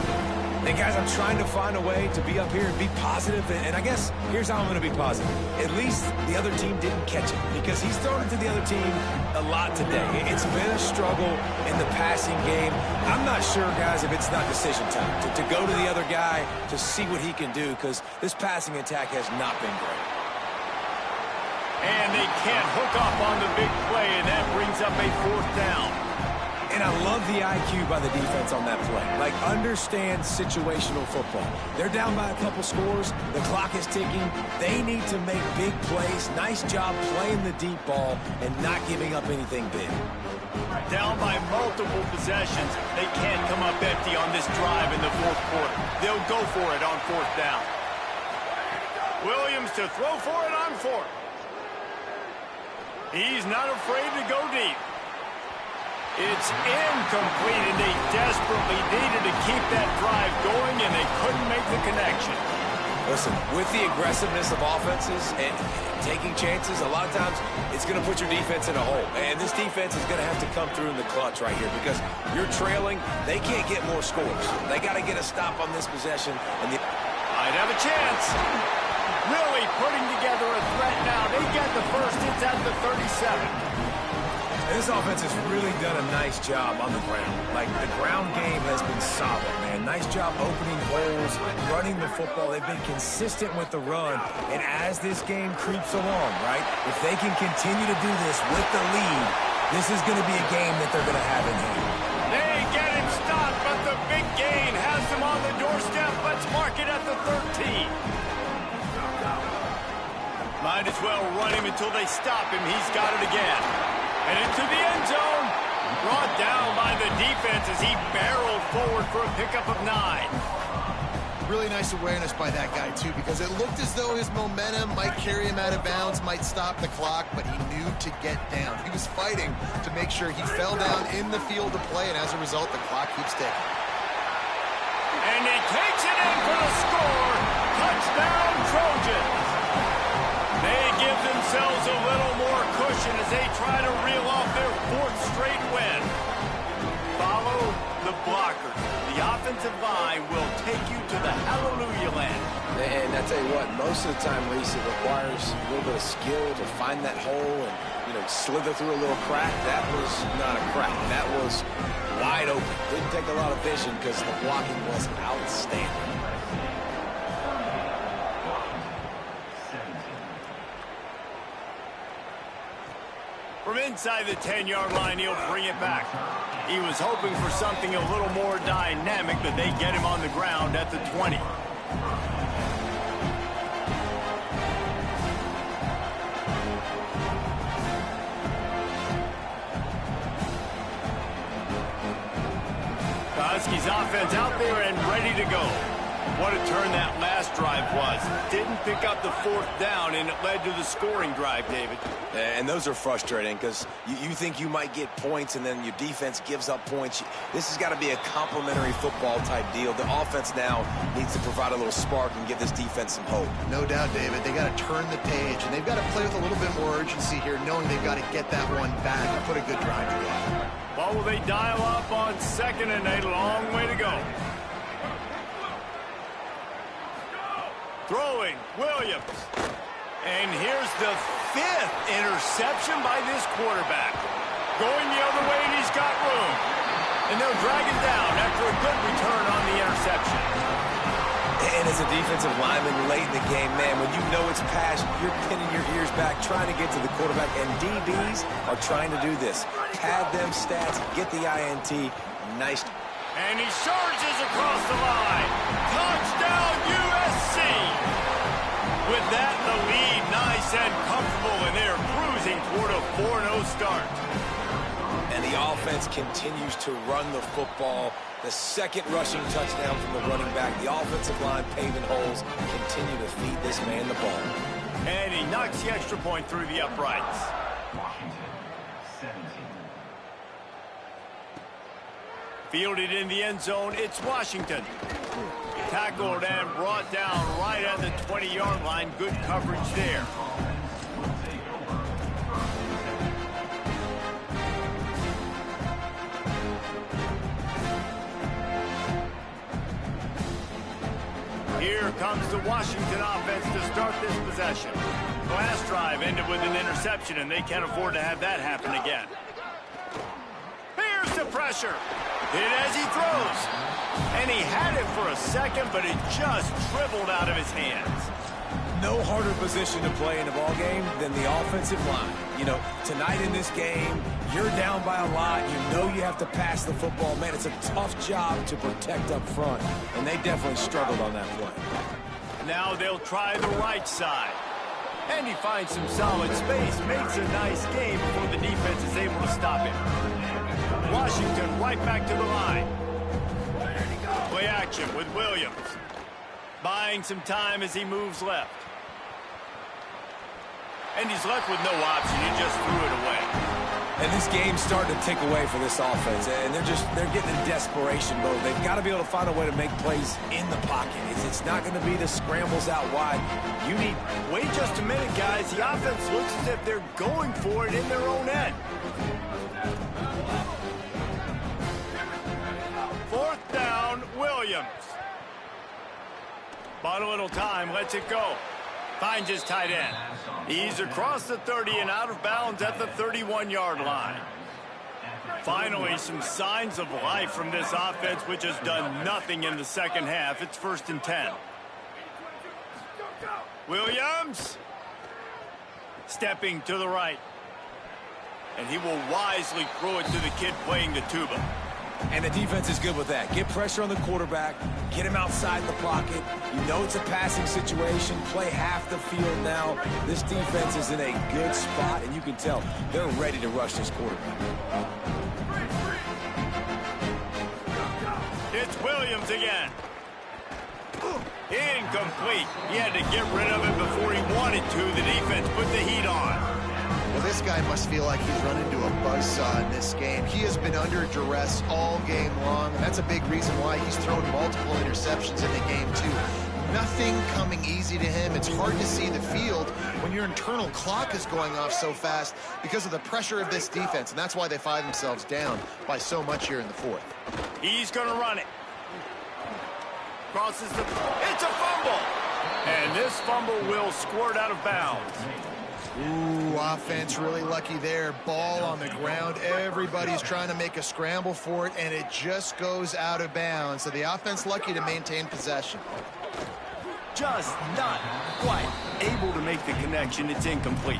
Hey, guys, I'm trying to find a way to be up here and be positive, and I guess here's how I'm going to be positive. At least the other team didn't catch it because he's thrown it to the other team a lot today. It's been a struggle in the passing game. I'm not sure, guys, if it's not decision time to go to the other guy to see what he can do because this passing attack has not been great. And they can't hook up on the big play, and that brings up a 4th down. And I love the IQ by the defense on that play. Like, understand situational football. They're down by a couple scores. The clock is ticking. They need to make big plays. Nice job playing the deep ball and not giving up anything big. Down by multiple possessions. They can't come up empty on this drive in the 4th quarter. They'll go for it on 4th down. Williams to throw for it on 4th. He's not afraid to go deep. It's incomplete, and they desperately needed to keep that drive going, and they couldn't make the connection. Listen, with the aggressiveness of offenses and taking chances, a lot of times it's going to put your defense in a hole. And this defense is going to have to come through in the clutch right here because you're trailing. They can't get more scores. They got to get a stop on this possession. And might have a chance. Really putting together a threat now. They get the first. It's at the 37. This offense has really done a nice job on the ground. Like, the ground game has been solid, man. Nice job opening holes, running the football. They've been consistent with the run. And as this game creeps along, right, if they can continue to do this with the lead, this is going to be a game that they're going to have in hand. They get him stopped, but the big gain has them on the doorstep. Let's mark it at the 13. Might as well run him until they stop him. He's got it again. And into the end zone. Brought down by the defense as he barreled forward for a pickup of 9. Really nice awareness by that guy, too, because it looked as though his momentum might carry him out of bounds, might stop the clock, but he knew to get down. He was fighting to make sure he fell down in the field to play, and as a result, the clock keeps ticking. And he takes it in for the score. Touchdown, Trojans. They give themselves a little more cushion as they try to reel off their 4th straight win. Follow the blockers. The offensive line will take you to the hallelujah land. And I tell you what, most of the time, Reese, it requires a little bit of skill to find that hole and, slither through a little crack. That was not a crack. That was wide open. Didn't take a lot of vision because the blocking was outstanding. From inside the 10-yard line, he'll bring it back. He was hoping for something a little more dynamic, but they get him on the ground at the 20. Husky's offense out there and ready to go. What a turn that last drive was. Didn't pick up the fourth down, and it led to the scoring drive, David. And those are frustrating because you think you might get points, and then your defense gives up points. This has got to be a complementary football type deal. The offense now needs to provide a little spark and give this defense some hope. No doubt, David. They got to turn the page, and they've got to play with a little bit more urgency here, knowing they've got to get that one back and put a good drive together. Well, will they dial up on 2nd and a long way to go? Throwing, Williams. And here's the 5th interception by this quarterback. Going the other way, and he's got room. And they'll drag him down after a good return on the interception. And as a defensive lineman late in the game, man, when you know it's pass, you're pinning your ears back, trying to get to the quarterback. And DBs are trying to do this. Pad them stats, get the INT. Nice. And he surges across the line. Touchdown, USC. With that, the lead nice and comfortable, and they're cruising toward a 4-0 start. And the offense continues to run the football. The second rushing touchdown from the running back. The offensive line paving holes. Continue to feed this man the ball. And he knocks the extra point through the uprights. Fielded in the end zone, it's Washington. Tackled and brought down right at the 20-yard line. Good coverage there. Here comes the Washington offense to start this possession. The last drive ended with an interception, and they can't afford to have that happen again. Here's the pressure. Hit as he throws. And he had it for a second, but it just dribbled out of his hands. No harder position to play in a ball game than the offensive line. You know, tonight in this game, you're down by a lot. You know you have to pass the football. Man, it's a tough job to protect up front, and they definitely struggled on that play. Now they'll try the right side. And he finds some solid space, makes a nice game before the defense is able to stop him. Washington right back to the line. Play action with Williams. Buying some time as he moves left. And he's left with no option. He just threw it away. And this game's starting to tick away for this offense, and they're getting in desperation mode. They've got to be able to find a way to make plays in the pocket. It's not going to be the scrambles out wide. You need... Wait just a minute, guys. The offense looks as if they're going for it in their own end. 4th down, Williams. Bought a little time, lets it go. Finds his tight end. He's across the 30 and out of bounds at the 31-yard line. Finally, some signs of life from this offense, which has done nothing in the second half. It's 1st and 10. Williams. Stepping to the right. And he will wisely throw it to the kid playing the tuba. And the defense is good with that. Get pressure on the quarterback. Get him outside the pocket. You know it's a passing situation. Play half the field now. This defense is in a good spot, and you can tell they're ready to rush this quarterback. It's Williams again. Incomplete. He had to get rid of it before he wanted to. The defense put the heat on. Well, this guy must feel like he's run into a buzzsaw in this game. He has been under duress all game long, and that's a big reason why he's thrown multiple interceptions in the game, too. Nothing coming easy to him. It's hard to see the field when your internal clock is going off so fast because of the pressure of this defense, and that's why they find themselves down by so much here in the 4th. He's going to run it. Crosses the... It's a fumble! And this fumble will squirt out of bounds. Ooh, offense really lucky there. Ball on the ground. Everybody's trying to make a scramble for it, and it just goes out of bounds. So the offense lucky to maintain possession. Just not quite able to make the connection. It's incomplete.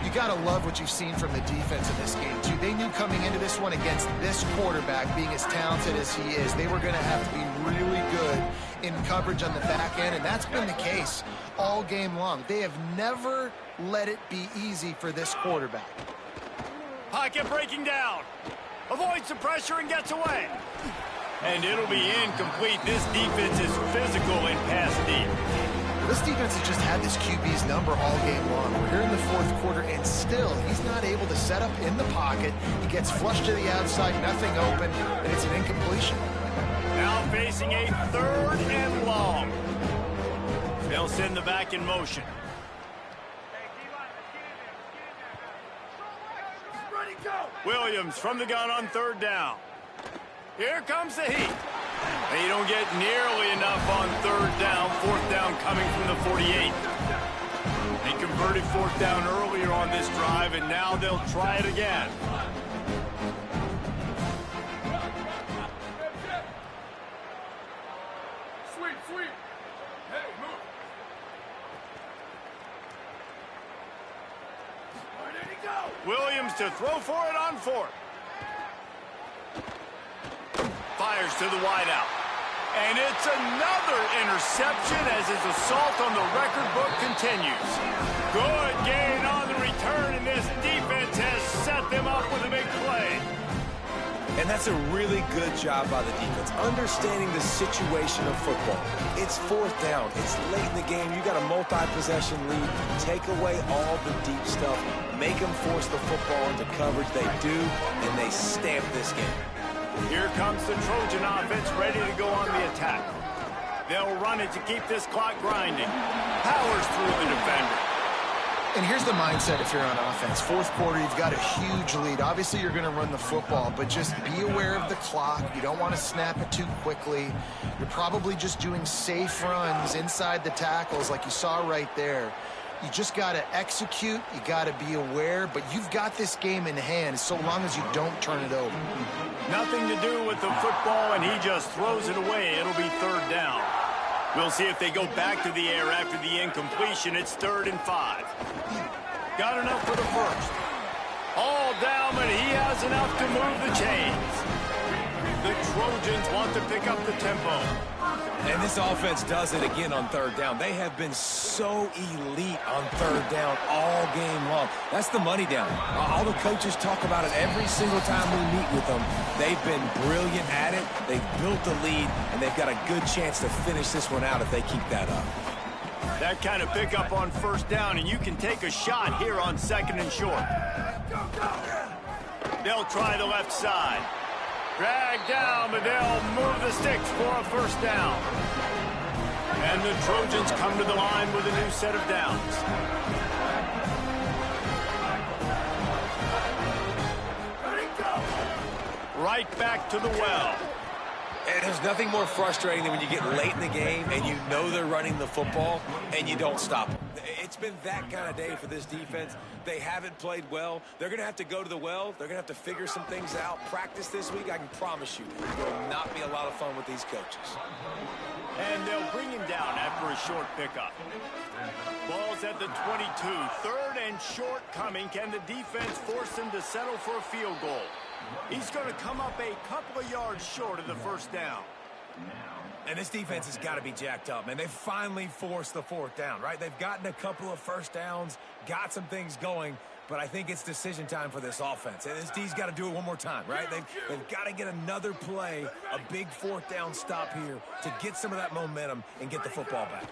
You got to love what you've seen from the defense in this game, too. They knew coming into this one against this quarterback, being as talented as he is, they were going to have to be really good in coverage on the back end, and that's been the case all game long. They have never let it be easy for this quarterback. Pocket breaking down. Avoids the pressure and gets away. And it'll be incomplete. This defense is physical and pass deep. This defense has just had this QB's number all game long. We're here in the fourth quarter, and still, he's not able to set up in the pocket. He gets flushed to the outside, nothing open, and it's an incompletion. Now facing a 3rd and long. They'll send the back in motion. Williams from the gun on 3rd down. Here comes the heat. They don't get nearly enough on 3rd down. 4th down coming from the 48. They converted 4th down earlier on this drive, and now they'll try it again. Sweet. Hey, move. Where did he go? Williams to throw for it on 4th. Fires to the wideout. And it's another interception as his assault on the record book continues. Good gain on the return, and this defense has set them up with a big play. And that's a really good job by the defense, understanding the situation of football. It's 4th down. It's late in the game. You got a multi-possession lead. Take away all the deep stuff. Make them force the football into coverage. They do, and they stamp this game. Here comes the Trojan offense ready to go on the attack. They'll run it to keep this clock grinding. Powers through the defender. And here's the mindset if you're on offense. Fourth quarter, you've got a huge lead. Obviously, you're going to run the football, but just be aware of the clock. You don't want to snap it too quickly. You're probably just doing safe runs inside the tackles like you saw right there. You just got to execute. You got to be aware, but you've got this game in hand so long as you don't turn it over. Nothing to do with the football, and he just throws it away. It'll be 3rd down. We'll see if they go back to the air after the incompletion. It's 3rd and 5. Got enough for the 1st. All down, but he has enough to move the chains. The Trojans want to pick up the tempo. And this offense does it again on 3rd down. They have been so elite on 3rd down all game long. That's the money down. All the coaches talk about it every single time we meet with them. They've been brilliant at it. They've built the lead, and they've got a good chance to finish this one out if they keep that up. That kind of pickup on 1st down, and you can take a shot here on 2nd and short. They'll try the left side. Drag down, but they'll move the sticks for a 1st down. And the Trojans come to the line with a new set of downs. Right back to the well. And there's nothing more frustrating than when you get late in the game and you know they're running the football and you don't stop them. It's been that kind of day for this defense. They haven't played well. They're going to have to go to the well. They're going to have to figure some things out. Practice this week, I can promise you, it will not be a lot of fun with these coaches. And they'll bring him down after a short pickup. Ball's at the 22. 3rd and short coming. Can the defense force them to settle for a field goal? He's going to come up a couple of yards short of the 1st down. And this defense has got to be jacked up, man. They've finally forced the 4th down, right? They've gotten a couple of 1st downs, got some things going, but I think it's decision time for this offense. And this D's got to do it one more time, right? They've got to get another play, a big 4th down stop here to get some of that momentum and get the football back.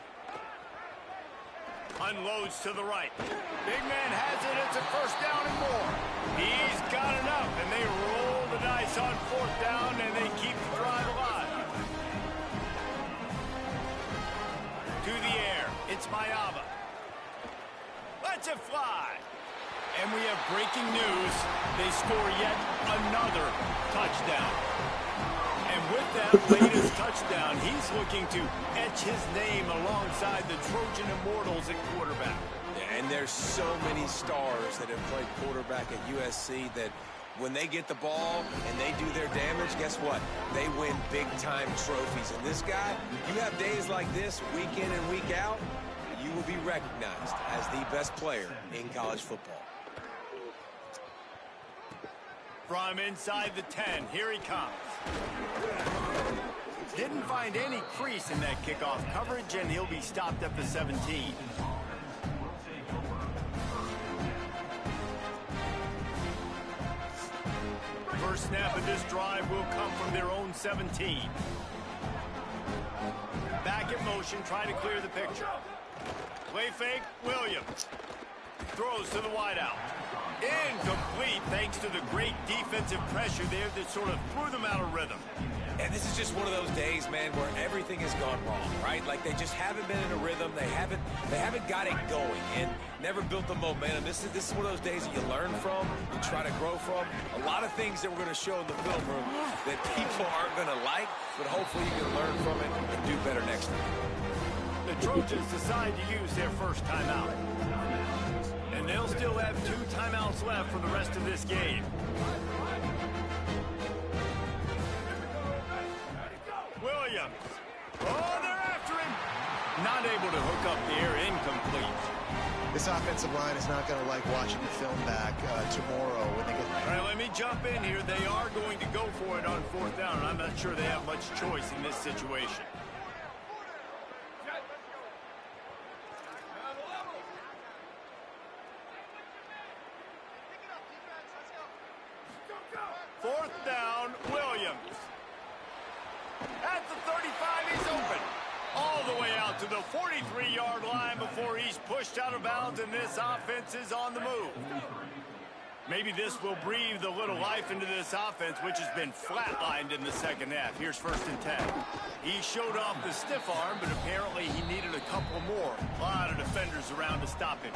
Unloads to the right. Big man has it. It's a 1st down and more. He's got enough, and they roll the dice on 4th down, and they keep the drive alive. To the air. It's Mayava. Lets it fly. And we have breaking news. They score yet another touchdown. And with that latest touchdown, he's looking to etch his name alongside the Trojan Immortals at quarterback. Yeah, and there's so many stars that have played quarterback at USC that when they get the ball and they do their damage, guess what? They win big-time trophies. And this guy, you have days like this, week in and week out, you will be recognized as the best player in college football. From inside the 10, here he comes. Didn't find any crease in that kickoff coverage, and he'll be stopped at the 17. first snap of this drive will come from their own 17. Back in motion, trying to clear the picture. Play fake, Williams. Throws to the wideout. Incomplete thanks to the great defensive pressure there that sort of threw them out of rhythm. And this is just one of those days, man, where everything has gone wrong, right? Like they just haven't been in a rhythm. They haven't got it going and never built the momentum. This is one of those days that you learn from, you try to grow from. A lot of things that we're going to show in the film room that people aren't going to like, but hopefully you can learn from it and do better next time. The Trojans decide to use their first timeout. And they'll still have 2 timeouts left for the rest of this game. Williams. Oh, they're after him. Not able to hook up the air, incomplete. This offensive line is not going to like watching the film back tomorrow when they get... All right, let me jump in here. They are going to go for it on 4th down, and I'm not sure they have much choice in this situation. Fourth down, Williams. At the 35, he's open. All the way out to the 43-yard line before he's pushed out of bounds, and this offense is on the move. Maybe this will breathe a little life into this offense, which has been flatlined in the second half. Here's 1st and 10. He showed off the stiff arm, but apparently he needed a couple more. A lot of defenders around to stop him.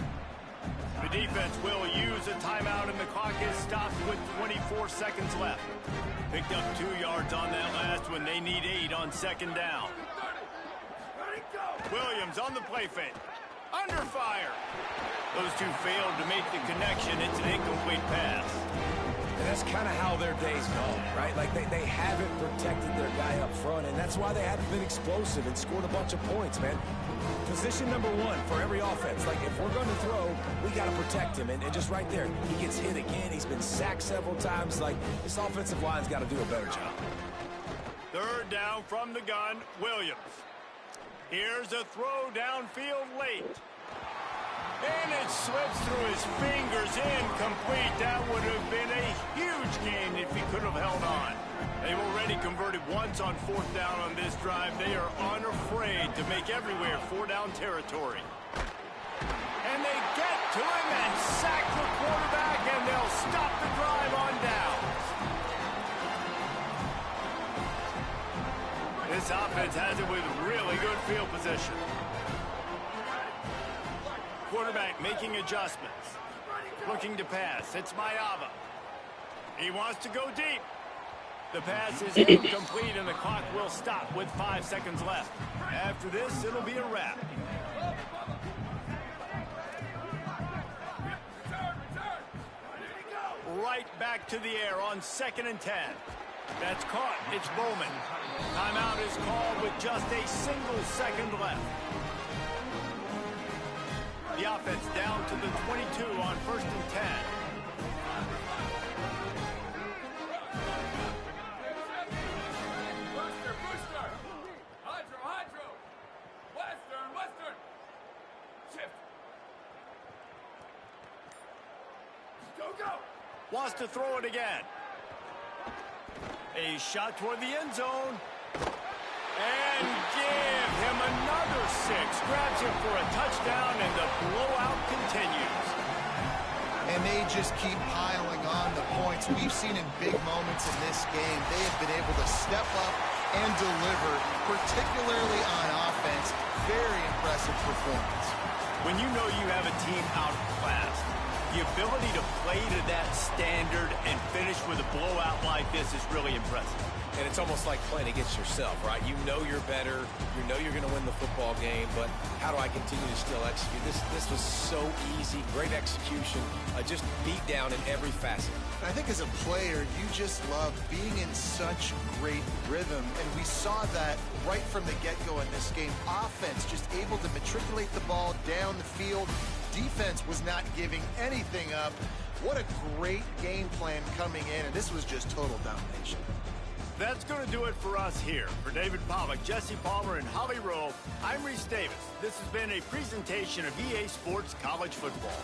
The defense will use a timeout, and the clock is stopped with 24 seconds left. Picked up 2 yards on that last one. They need 8 on 2nd down. Williams on the play fake. Under fire. Those two failed to make the connection. It's an incomplete pass. And that's kind of how their day's gone, right? Like they haven't protected their guy up front, and that's why they haven't been explosive and scored a bunch of points, man. Position number 1 for every offense. Like, if we're going to throw, we got to protect him. And just right there, he gets hit again. He's been sacked several times. Like, this offensive line's got to do a better job. 3rd down from the gun, Williams. Here's a throw downfield late. And it slips through his fingers, incomplete. That would have been a huge gain if he could have held on. They've already converted once on 4th down on this drive. They are unafraid to make everywhere 4-down territory. And they get to him and sack the quarterback, and they'll stop the drive on downs. This offense has it with really good field position. Quarterback making adjustments. Looking to pass. It's Mayava. He wants to go deep. The pass is incomplete, and the clock will stop with 5 seconds left. After this, it'll be a wrap. Right back to the air on 2nd and 10. That's caught. It's Bowman. Timeout is called with just a single second left. The offense down to the 22 on 1st and 10. Western. Shift. Go. Wants to throw it again. A shot toward the end zone. And give him another 6. Grabs him for a touchdown, and the blowout continues. And they just keep piling on the points. We've seen in big moments in this game, they have been able to step up and deliver, particularly on offense. Very impressive performance. When you know you have a team outclassed, the ability to play to that standard and finish with a blowout like this is really impressive. And it's almost like playing against yourself, right? You know you're better. You know you're going to win the football game, but how do I continue to still execute? This was so easy. Great execution. Just beat down in every facet. I think as a player, you just love being in such great rhythm, and we saw that right from the get-go in this game. Offense just able to matriculate the ball down the field. Defense was not giving anything up. What a great game plan coming in, and this was just total domination. That's going to do it for us here. For David Pollack, Jesse Palmer, and Holly Rowe, I'm Reese Davis. This has been a presentation of EA Sports College Football.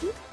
you.